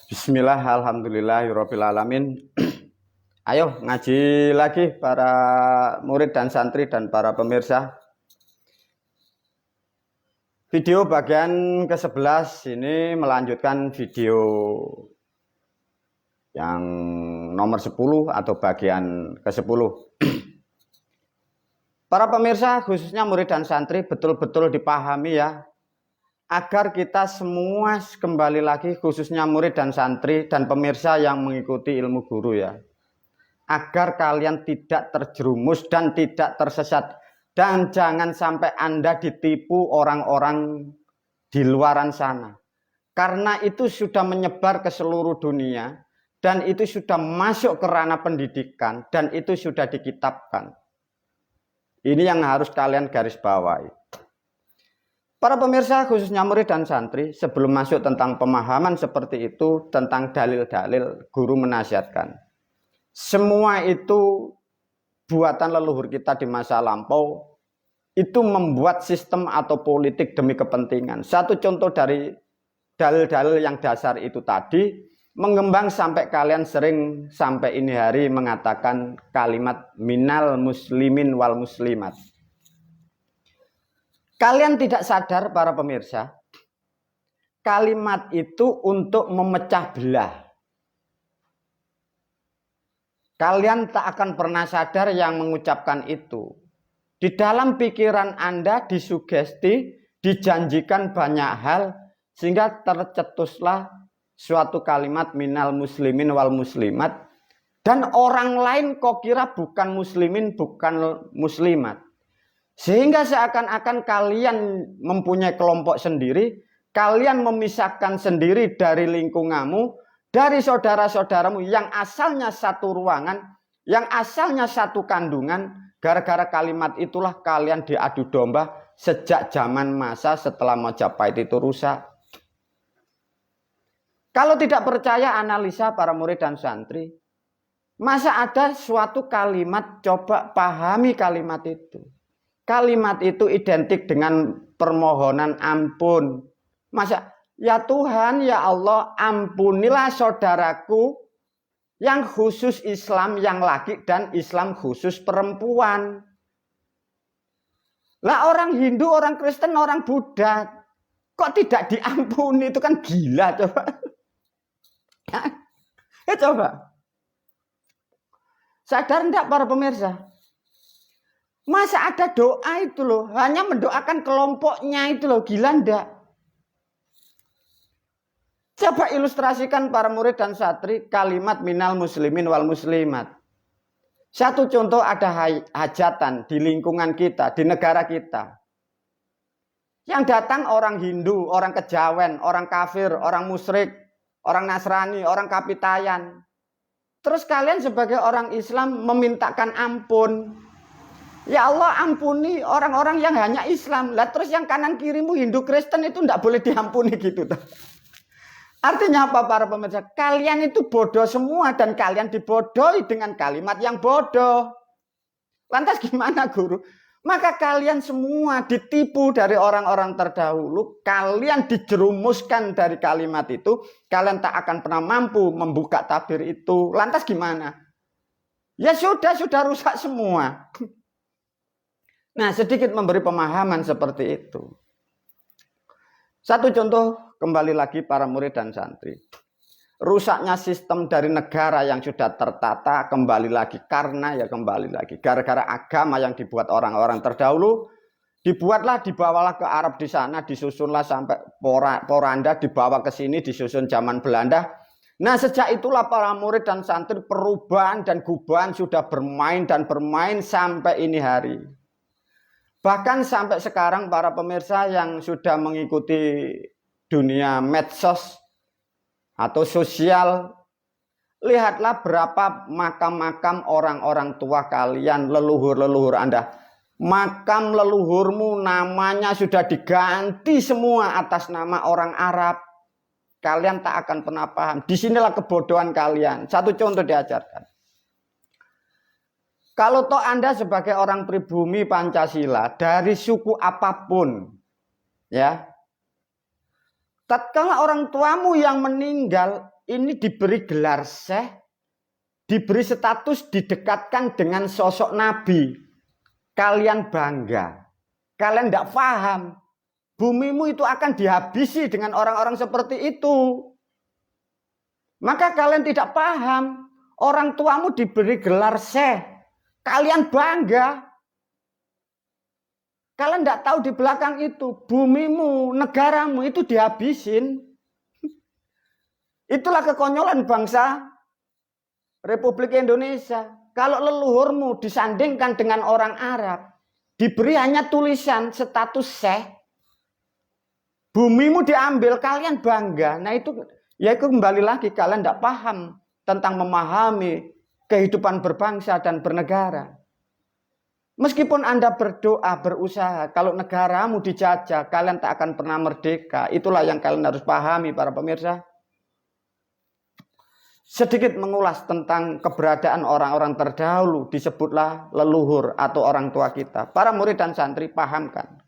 Bismillah, alhamdulillahirabbil alamin. Ayo ngaji lagi para murid dan santri dan para pemirsa. Video bagian ke-11 ini melanjutkan video yang nomor 10 atau bagian ke-10. Para pemirsa khususnya murid dan santri betul-betul dipahami ya, agar kita semua kembali lagi khususnya murid dan santri dan pemirsa yang mengikuti ilmu guru ya, agar kalian tidak terjerumus dan tidak tersesat, dan jangan sampai Anda ditipu orang-orang di luaran sana, karena itu sudah menyebar ke seluruh dunia dan itu sudah masuk ke ranah pendidikan dan itu sudah dikitabkan. Ini yang harus kalian garis bawahi. Para pemirsa khususnya murid dan santri, sebelum masuk tentang pemahaman seperti itu, tentang dalil-dalil, guru menasihatkan. Semua itu buatan leluhur kita di masa lampau, itu membuat sistem atau politik demi kepentingan. Satu contoh dari dalil-dalil yang dasar itu tadi, mengembang sampai kalian sering sampai ini hari mengatakan kalimat minal muslimin wal muslimat. Kalian tidak sadar para pemirsa, kalimat itu untuk memecah belah. Kalian tak akan pernah sadar yang mengucapkan itu. Di dalam pikiran Anda disugesti, dijanjikan banyak hal, sehingga tercetuslah suatu kalimat minal muslimin wal muslimat. Dan orang lain kok kira bukan muslimin, bukan muslimat. Sehingga seakan-akan kalian mempunyai kelompok sendiri, kalian memisahkan sendiri dari lingkunganmu, dari saudara-saudaramu yang asalnya satu ruangan, yang asalnya satu kandungan. Gara-gara kalimat itulah kalian diadu domba sejak zaman masa setelah Majapahit itu rusak. Kalau tidak percaya analisa para murid dan santri, masa ada suatu kalimat, coba pahami kalimat itu. Kalimat itu identik dengan permohonan ampun. Masa, ya Tuhan, ya Allah, ampunilah saudaraku yang khusus Islam yang laki dan Islam khusus perempuan. Lah orang Hindu, orang Kristen, orang Buddha, kok tidak diampuni? Itu kan gila coba. Ya coba. Sadar enggak para pemirsa? Masa ada doa itu loh, hanya mendoakan kelompoknya itu loh, gila enggak? Coba ilustrasikan para murid dan santri kalimat minal muslimin wal muslimat. Satu contoh, ada hajatan di lingkungan kita, di negara kita. Yang datang orang Hindu, orang kejawen, orang kafir, orang musyrik, orang Nasrani, orang Kapitayan. Terus kalian sebagai orang Islam memintakan ampun. Ya Allah ampuni orang-orang yang hanya Islam. Lah terus yang kanan kirimu Hindu Kristen itu tidak boleh diampuni gitu. Artinya apa para pemirsa? Kalian itu bodoh semua dan kalian dibodohi dengan kalimat yang bodoh. Lantas gimana guru? Maka kalian semua ditipu dari orang-orang terdahulu. Kalian dijerumuskan dari kalimat itu. Kalian tak akan pernah mampu membuka tabir itu. Lantas gimana? Ya sudah rusak semua. Nah, sedikit memberi pemahaman seperti itu. Satu contoh, kembali lagi para murid dan santri. Rusaknya sistem dari negara yang sudah tertata kembali lagi. Karena ya kembali lagi. Gara-gara agama yang dibuat orang-orang terdahulu. Dibawalah ke Arab di sana. Disusunlah sampai Poranda, dibawa ke sini, disusun zaman Belanda. Nah sejak itulah para murid dan santri perubahan dan gubahan sudah bermain dan bermain sampai ini hari. Bahkan sampai sekarang para pemirsa yang sudah mengikuti dunia medsos atau sosial, lihatlah berapa makam-makam orang-orang tua kalian, leluhur-leluhur Anda. Makam leluhurmu namanya sudah diganti semua atas nama orang Arab. Kalian tak akan pernah paham. Disinilah kebodohan kalian. Satu contoh diajarkan. Kalau toh Anda sebagai orang pribumi Pancasila dari suku apapun, ya, tatkala orang tuamu yang meninggal, ini diberi gelar syekh, diberi status didekatkan dengan sosok nabi. Kalian bangga. Kalian tidak paham. Bumimu itu akan dihabisi dengan orang-orang seperti itu. Maka kalian tidak paham. Orang tuamu diberi gelar syekh. Kalian bangga. Kalian tidak tahu di belakang itu, bumimu, negaramu itu dihabisin. Itulah kekonyolan bangsa Republik Indonesia. Kalau leluhurmu disandingkan dengan orang Arab, diberi hanya tulisan status syekh, bumimu diambil, kalian bangga. Nah itu, ya itu kembali lagi, kalian tidak paham tentang memahami kehidupan berbangsa dan bernegara. Meskipun Anda berdoa, berusaha, kalau negaramu dijajah, kalian tak akan pernah merdeka. Itulah yang kalian harus pahami, para pemirsa. Sedikit mengulas tentang keberadaan orang-orang terdahulu, disebutlah leluhur atau orang tua kita. Para murid dan santri, pahamkan.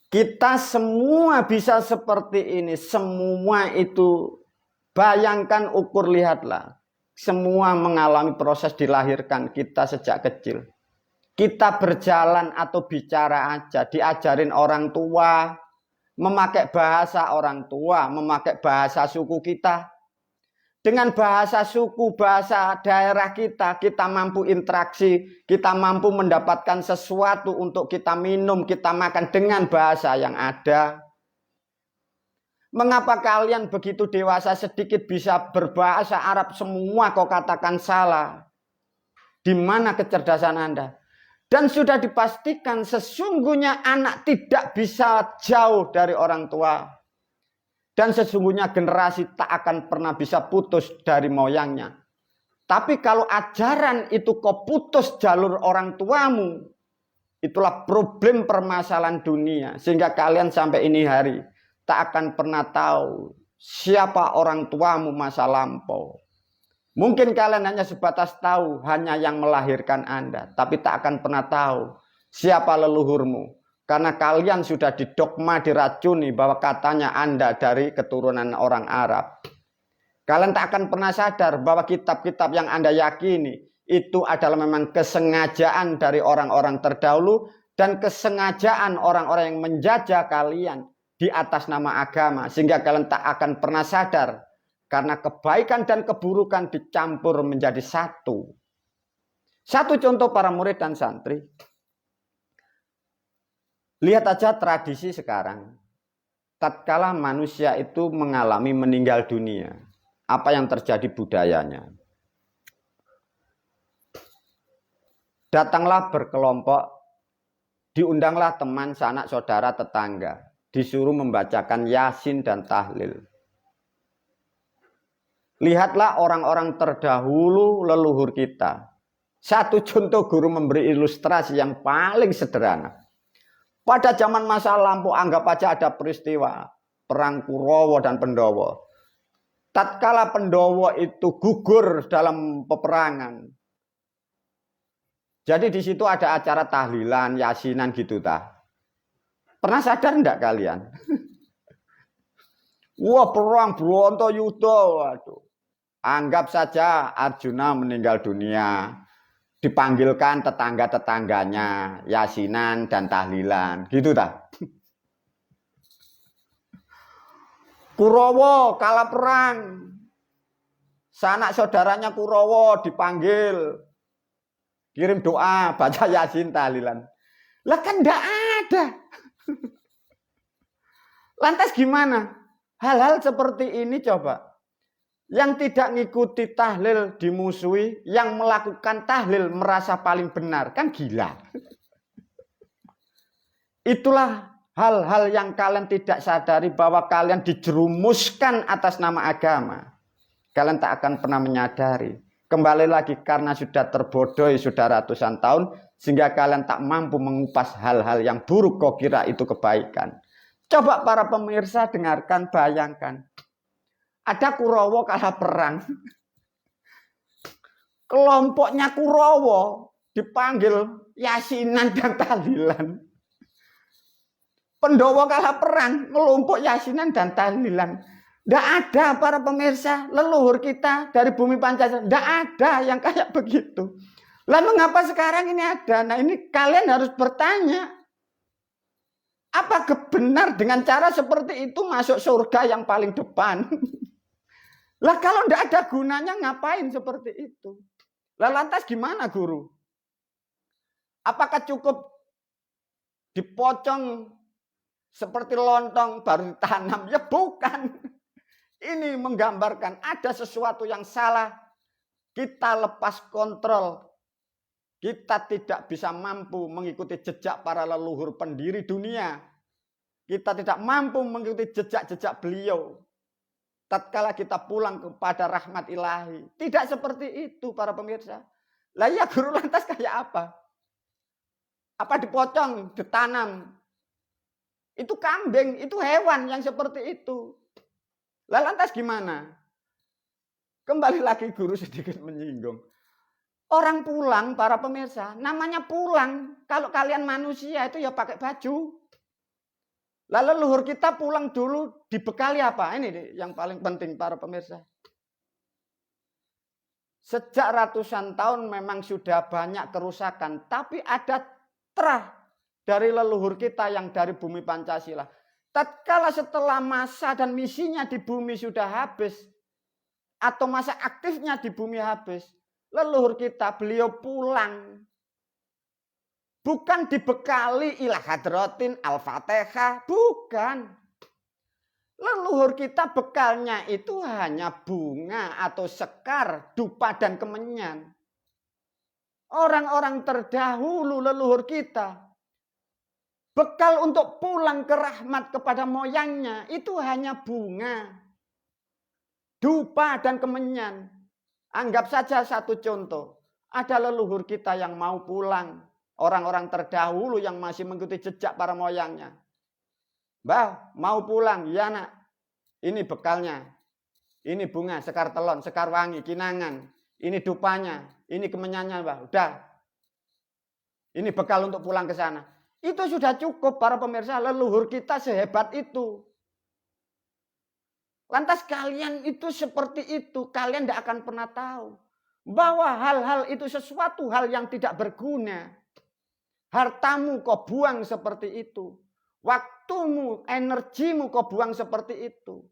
Kita semua bisa seperti ini. Semua itu, bayangkan, ukur, lihatlah. Semua mengalami proses dilahirkan kita sejak kecil. Kita berjalan atau bicara aja, diajarin orang tua, memakai bahasa orang tua, memakai bahasa suku kita. Dengan bahasa suku, bahasa daerah kita, kita mampu interaksi, kita mampu mendapatkan sesuatu untuk kita minum, kita makan dengan bahasa yang ada. Mengapa kalian begitu dewasa sedikit bisa berbahasa Arab semua kau katakan salah? Di mana kecerdasan Anda? Dan sudah dipastikan sesungguhnya anak tidak bisa jauh dari orang tua. Dan sesungguhnya generasi tak akan pernah bisa putus dari moyangnya. Tapi kalau ajaran itu kau putus jalur orang tuamu, itulah problem permasalahan dunia. Sehingga kalian sampai ini hari tak akan pernah tahu siapa orang tuamu masa lampau. Mungkin kalian hanya sebatas tahu hanya yang melahirkan Anda, tapi tak akan pernah tahu siapa leluhurmu. Karena kalian sudah didogma, diracuni bahwa katanya Anda dari keturunan orang Arab. Kalian tak akan pernah sadar bahwa kitab-kitab yang Anda yakini itu adalah memang kesengajaan dari orang-orang terdahulu dan kesengajaan orang-orang yang menjajah kalian di atas nama agama, sehingga kalian tak akan pernah sadar karena kebaikan dan keburukan dicampur menjadi satu. Satu contoh para murid dan santri. Lihat aja tradisi sekarang. Tatkala manusia itu mengalami meninggal dunia, apa yang terjadi budayanya? Datanglah berkelompok, diundanglah teman, sanak, saudara, tetangga. Disuruh membacakan Yasin dan tahlil. Lihatlah orang-orang terdahulu leluhur kita. Satu contoh guru memberi ilustrasi yang paling sederhana. Pada zaman masa lampau anggap aja ada peristiwa perang Kurawa dan Pandhawa. Tatkala Pandhawa itu gugur dalam peperangan. Jadi di situ ada acara tahlilan, yasinan gitu tah. Pernah sadar enggak kalian? Wah, perang Brontoyuda, waduh. Anggap saja Arjuna meninggal dunia. Dipanggilkan tetangga-tetangganya, yasinan dan tahlilan, gitu tak? Kurawa kalah perang. Sanak saudaranya Kurawa dipanggil. Kirim doa, baca Yasin, tahlilan. Lah kan enggak ada. Lantas gimana? Hal-hal seperti ini coba. Yang tidak ngikuti tahlil dimusuhi, yang melakukan tahlil merasa paling benar. Kan gila. Itulah hal-hal yang kalian tidak sadari bahwa kalian dijerumuskan atas nama agama. Kalian tak akan pernah menyadari. Kembali lagi karena sudah terbodohi sudah ratusan tahun, sehingga kalian tak mampu mengupas hal-hal yang buruk kau kira itu kebaikan. Coba para pemirsa dengarkan, bayangkan. Ada Kurawa kalah perang. Kelompoknya Kurawa dipanggil yasinan dan tahlilan. Pandhawa kalah perang, ngelompok yasinan dan tahlilan. Tidak ada para pemirsa, leluhur kita dari bumi Pancasila, tidak ada yang kayak begitu. Lah mengapa sekarang ini ada? Nah ini kalian harus bertanya. Apa benar dengan cara seperti itu masuk surga yang paling depan? Lah kalau tidak ada gunanya ngapain seperti itu? Lah lantas gimana guru? Apakah cukup dipocong seperti lontong baru ditanam? Ya bukan. Ini menggambarkan ada sesuatu yang salah. Kita lepas kontrol. Kita tidak bisa mampu mengikuti jejak para leluhur pendiri dunia. Kita tidak mampu mengikuti jejak-jejak beliau. Tatkala kita pulang kepada rahmat ilahi. Tidak seperti itu para pemirsa. Lah ya guru lantas kayak apa? Apa dipocong, ditanam? Itu kambing, itu hewan yang seperti itu. Lah lantas gimana? Kembali lagi guru sedikit menyinggung. Orang pulang para pemirsa, namanya pulang. Kalau kalian manusia itu ya pakai baju. Lalu leluhur kita pulang dulu dibekali apa? Ini yang paling penting para pemirsa. Sejak ratusan tahun memang sudah banyak kerusakan. Tapi ada terah dari leluhur kita yang dari bumi Pancasila. Tatkala setelah masa dan misinya di bumi sudah habis, atau masa aktifnya di bumi habis, leluhur kita beliau pulang. Bukan dibekali ilah hadratin al-fatihah, bukan. Leluhur kita bekalnya itu hanya bunga atau sekar, dupa dan kemenyan. Orang-orang terdahulu leluhur kita, bekal untuk pulang ke rahmat kepada moyangnya itu hanya bunga, dupa dan kemenyan. Anggap saja satu contoh. Ada leluhur kita yang mau pulang. Orang-orang terdahulu yang masih mengikuti jejak para moyangnya. Mbah, mau pulang. Ya nak, ini bekalnya. Ini bunga, sekar telon, sekar wangi, kinangan. Ini dupanya, ini kemenyannya mbah. Udah. Ini bekal untuk pulang ke sana. Itu sudah cukup para pemirsa. Leluhur kita sehebat itu. Lantas kalian itu seperti itu. Kalian tidak akan pernah tahu. Bahwa hal-hal itu sesuatu hal yang tidak berguna. Hartamu kau buang seperti itu. Waktumu, energimu kau buang seperti itu.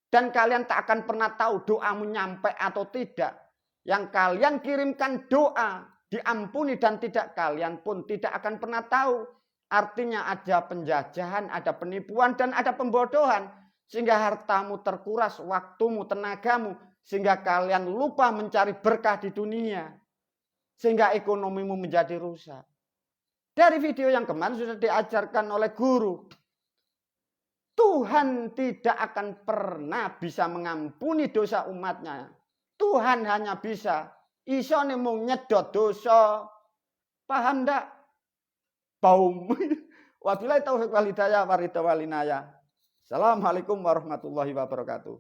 Dan kalian tak akan pernah tahu doamu nyampe atau tidak. Yang kalian kirimkan doa diampuni dan tidak, kalian pun tidak akan pernah tahu. Artinya ada penjajahan, ada penipuan, dan ada pembodohan. Sehingga hartamu terkuras, waktumu, tenagamu. Sehingga kalian lupa mencari berkah di dunia. Sehingga ekonomimu menjadi rusak. Dari video yang kemarin sudah diajarkan oleh guru. Tuhan tidak akan pernah bisa mengampuni dosa umatnya. Tuhan hanya bisa iso mung nyedot dosa. Paham ndak? Baum. Wabillahi taufiq wal hidayah wa ridha wal inayah. Assalamualaikum warahmatullahi wabarakatuh.